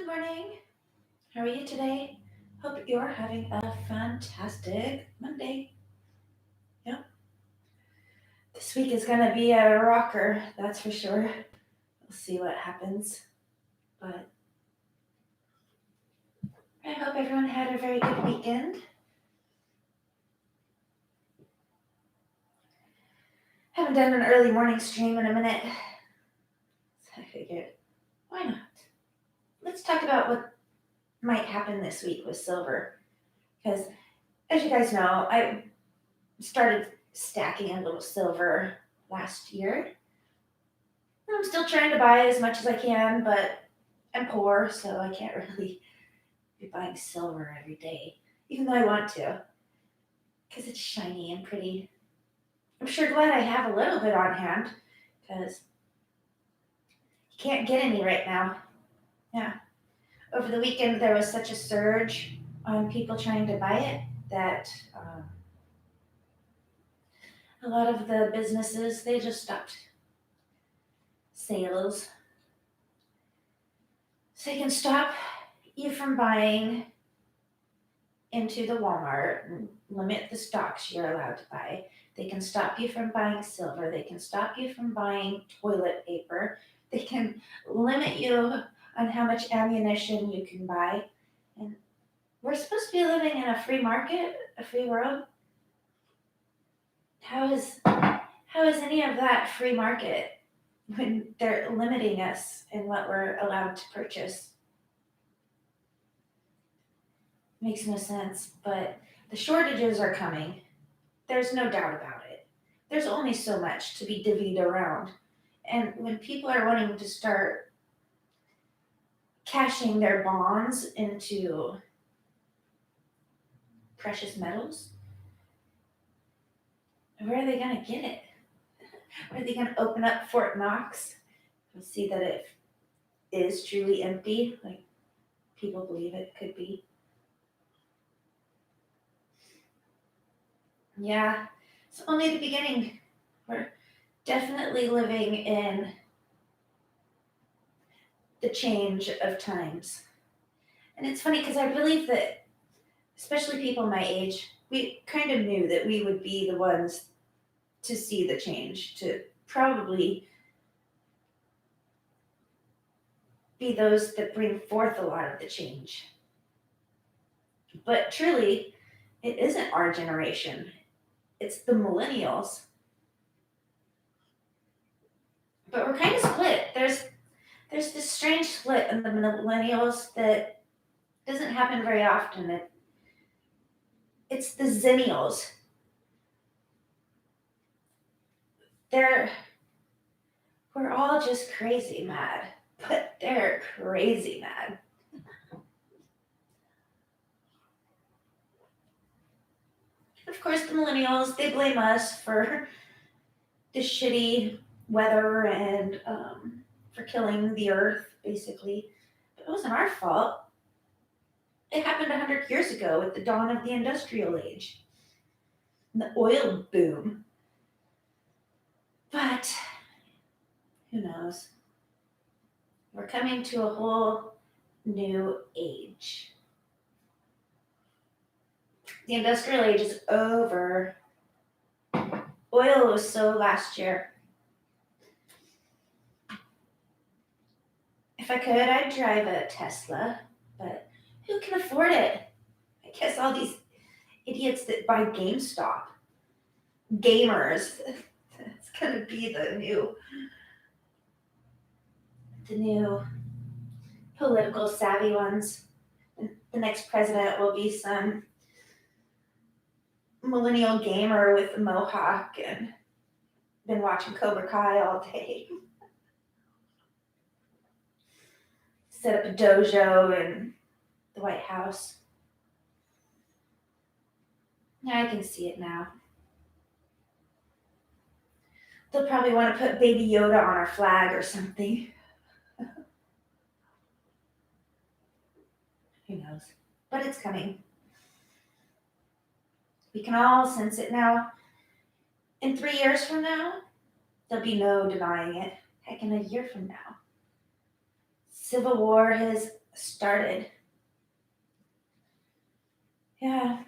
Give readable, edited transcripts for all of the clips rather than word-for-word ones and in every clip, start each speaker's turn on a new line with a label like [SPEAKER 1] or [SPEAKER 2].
[SPEAKER 1] Good morning. How are you today? Hope you're having a fantastic Monday. Yep. This week is going to be a rocker, that's for sure. We'll see what happens. But I hope everyone had a very good weekend. Haven't done an early morning stream in a minute. So I figured, why not? Let's talk about what might happen this week with silver. Because as you guys know, I started stacking a little silver last year. I'm still trying to buy as much as I can, but I'm poor, so I can't really be buying silver every day, even though I want to, because it's shiny and pretty. I'm sure glad I have a little bit on hand, because you can't get any right now. Yeah. Over the weekend, there was such a surge on people trying to buy it that a lot of the businesses, they just stopped sales. So they can stop you from buying into the Walmart and limit the stocks you're allowed to buy. They can stop you from buying silver. They can stop you from buying toilet paper. They can limit you on how much ammunition you can buy. And we're supposed to be living in a free market, a free world. How is any of that free market when they're limiting us in what we're allowed to purchase? Makes no sense, but the shortages are coming. There's no doubt about it. There's only so much to be divvied around. And when people are wanting to start cashing their bonds into precious metals, where are they going to get it? Are they going to open up Fort Knox and see that it is truly empty, like people believe it could be? Yeah, it's only the beginning. We're definitely living in the change of times. And it's funny because I believe that, especially people my age, we kind of knew that we would be the ones to see the change, to probably be those that bring forth a lot of the change. But truly, it isn't our generation, it's the millennials. But we're kind of split. There's this strange split in the millennials that doesn't happen very often. It's the zennials. We're all just crazy mad, but they're crazy mad. Of course, the millennials, they blame us for the shitty weather and for killing the earth, basically. But it wasn't our fault. It happened 100 years ago with the dawn of the industrial age and the oil boom. But who knows? We're coming to a whole new age. The industrial age is over. Oil was so last year. If I could, I'd drive a Tesla, but who can afford it? I guess all these idiots that buy GameStop. Gamers. It's gonna be the new political savvy ones. The next president will be some millennial gamer with a mohawk and been watching Cobra Kai all day. Set up a dojo in the White House. Yeah, I can see it now. They'll probably want to put Baby Yoda on our flag or something. Who knows? But it's coming. We can all sense it now. In 3 years from now, there'll be no denying it. Heck, in a year from now. Civil War has started. Yeah.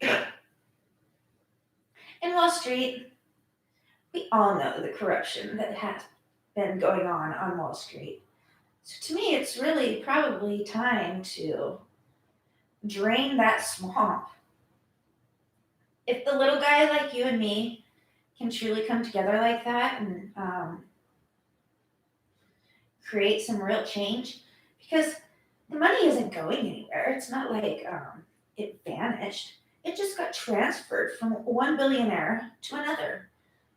[SPEAKER 1] In Wall Street, we all know the corruption that has been going on Wall Street. So to me, it's really probably time to drain that swamp. If the little guy like you and me can truly come together like that and create some real change, because the money isn't going anywhere. It's not like it vanished. It just got transferred from one billionaire to another.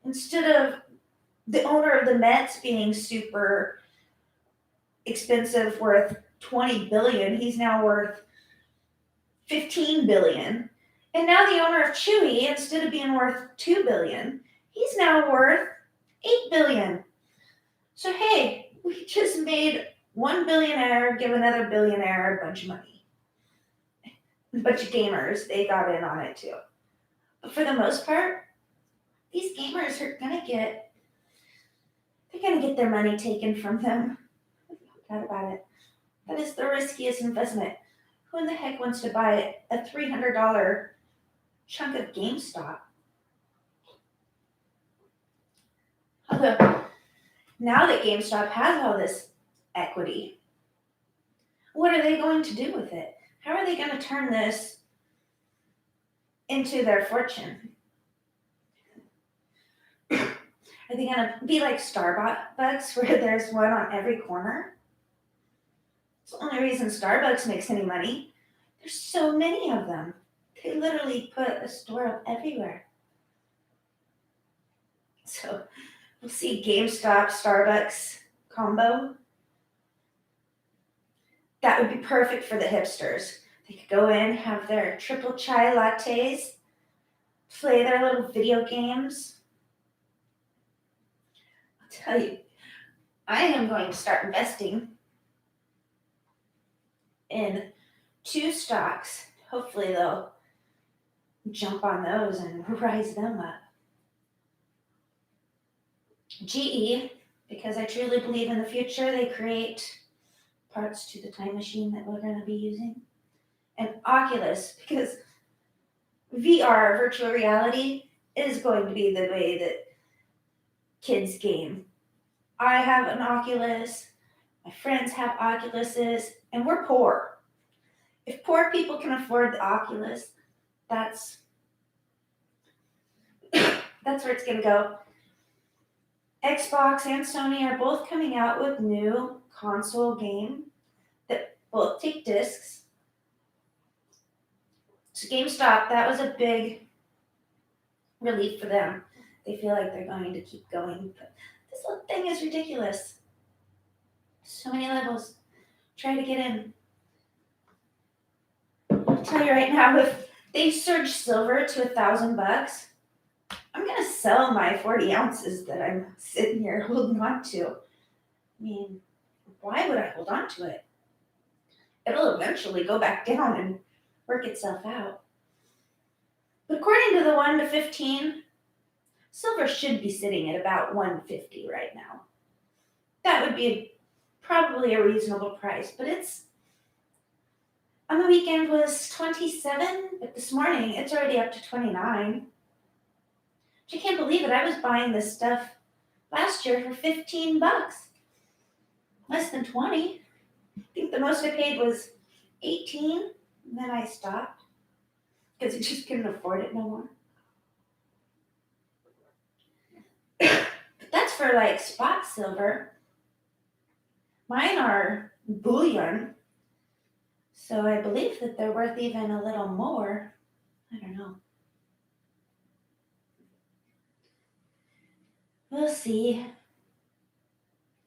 [SPEAKER 1] Instead of the owner of the Mets being super expensive, worth 20 billion, he's now worth 15 billion. And now the owner of Chewy, instead of being worth 2 billion, he's now worth 8 billion. So hey, we just made one billionaire give another billionaire a bunch of money. A bunch of gamers, they got in on it too. But for the most part, these gamers are gonna get their money taken from them. No doubt about it. That is the riskiest investment. Who in the heck wants to buy a $300 chunk of GameStop? Although, now that GameStop has all this equity, what are they going to do with it? How are they going to turn this into their fortune? Are they going to be like Starbucks, where there's one on every corner? It's the only reason Starbucks makes any money. There's so many of them. They literally put a store up everywhere. So we'll see GameStop, Starbucks combo. That would be perfect for the hipsters. They could go in, have their triple chai lattes, play their little video games. I'll tell you, I am going to start investing in 2 stocks. Hopefully they'll jump on those and rise them up. GE, because I truly believe in the future, they create parts to the time machine that we're going to be using. And Oculus, because VR, virtual reality, is going to be the way that kids game. I have an Oculus, my friends have Oculuses, and we're poor. If poor people can afford the Oculus, that's where it's going to go. Xbox and Sony are both coming out with new console game that both take discs. So GameStop, that was a big relief for them. They feel like they're going to keep going. But this little thing is ridiculous. So many levels. Try to get in. I'll tell you right now, if they surge silver to $1,000, I'm gonna sell my 40 ounces that I'm sitting here holding on to. I mean, why would I hold on to it? It'll eventually go back down and work itself out. But according to the 1 to 15, silver should be sitting at about 150 right now. That would be probably a reasonable price, but it's on the weekend was 27, but this morning it's already up to 29. I can't believe it. I was buying this stuff last year for $15. Less than 20. I think the most I paid was 18, and then I stopped because I just couldn't afford it no more. But that's for like spot silver. Mine are bullion, so I believe that they're worth even a little more. I don't know. We'll see.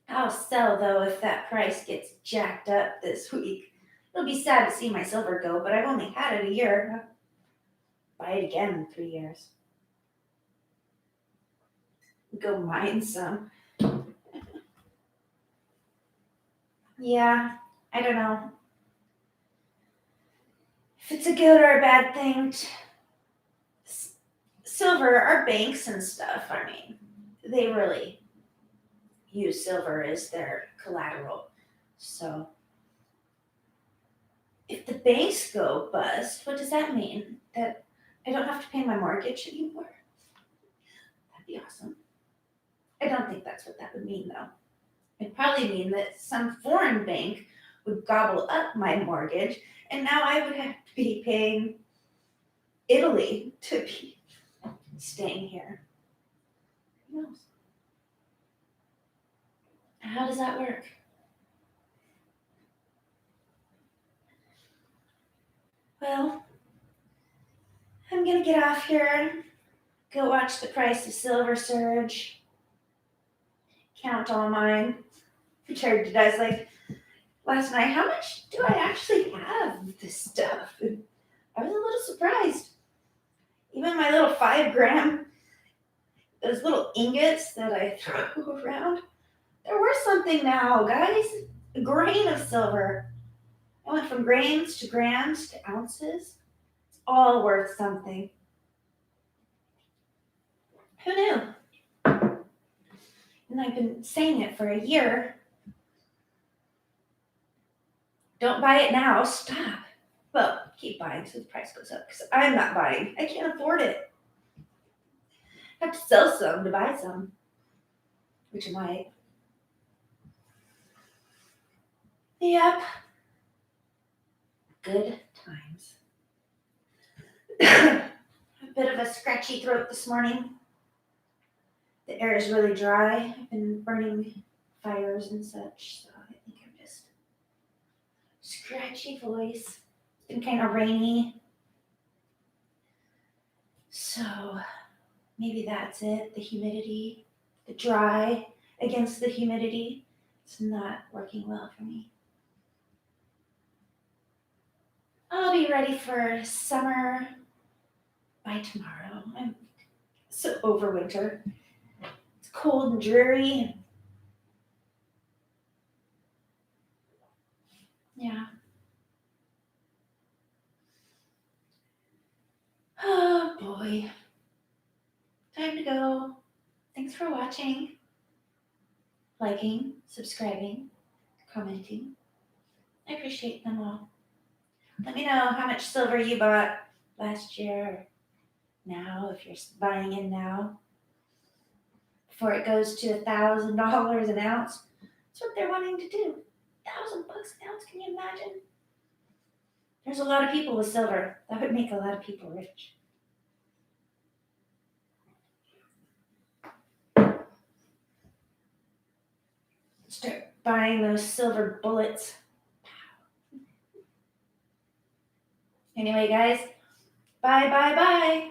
[SPEAKER 1] I'll sell though if that price gets jacked up this week. It'll be sad to see my silver go, but I've only had it a year. I'll buy it again in 3 years. Go mine some. Yeah, I don't know. If it's a good or a bad thing. Silver, our banks and stuff, I mean, they really use silver as their collateral. So if the banks go bust, what does that mean? That I don't have to pay my mortgage anymore? That'd be awesome. I don't think that's what that would mean, though. It'd probably mean that some foreign bank would gobble up my mortgage, and now I would have to be paying Italy to be staying here. Who knows? How does that work? Well, I'm gonna get off here, go watch the price of silver surge, count all mine, which I was like last night, how much do I actually have of this stuff? And I was a little surprised. Even my little 5 gram, those little ingots that I throw around, they're worth something now, guys. A grain of silver. I went from grains to grams to ounces. It's all worth something. Who knew? And I've been saying it for a year. Don't buy it now. Stop. Well, keep buying so the price goes up because I'm not buying. I can't afford it. I have to sell some to buy some, which I might. Yep. Good times. A bit of a scratchy throat this morning. The air is really dry. I've been burning fires and such, so I think I'm just scratchy voice. It's been kind of rainy. So maybe that's it. The humidity, the dry against the humidity. It's not working well for me. I'll be ready for summer by tomorrow. I'm so over winter. It's cold and dreary. Yeah. Oh boy. Time to go. Thanks for watching, liking, subscribing, commenting. I appreciate them all. Let me know how much silver you bought last year or now, if you're buying in now, before it goes to $1,000 an ounce. That's what they're wanting to do. $1,000 an ounce, can you imagine? There's a lot of people with silver. That would make a lot of people rich. Start buying those silver bullets. Anyway, guys, bye, bye, bye.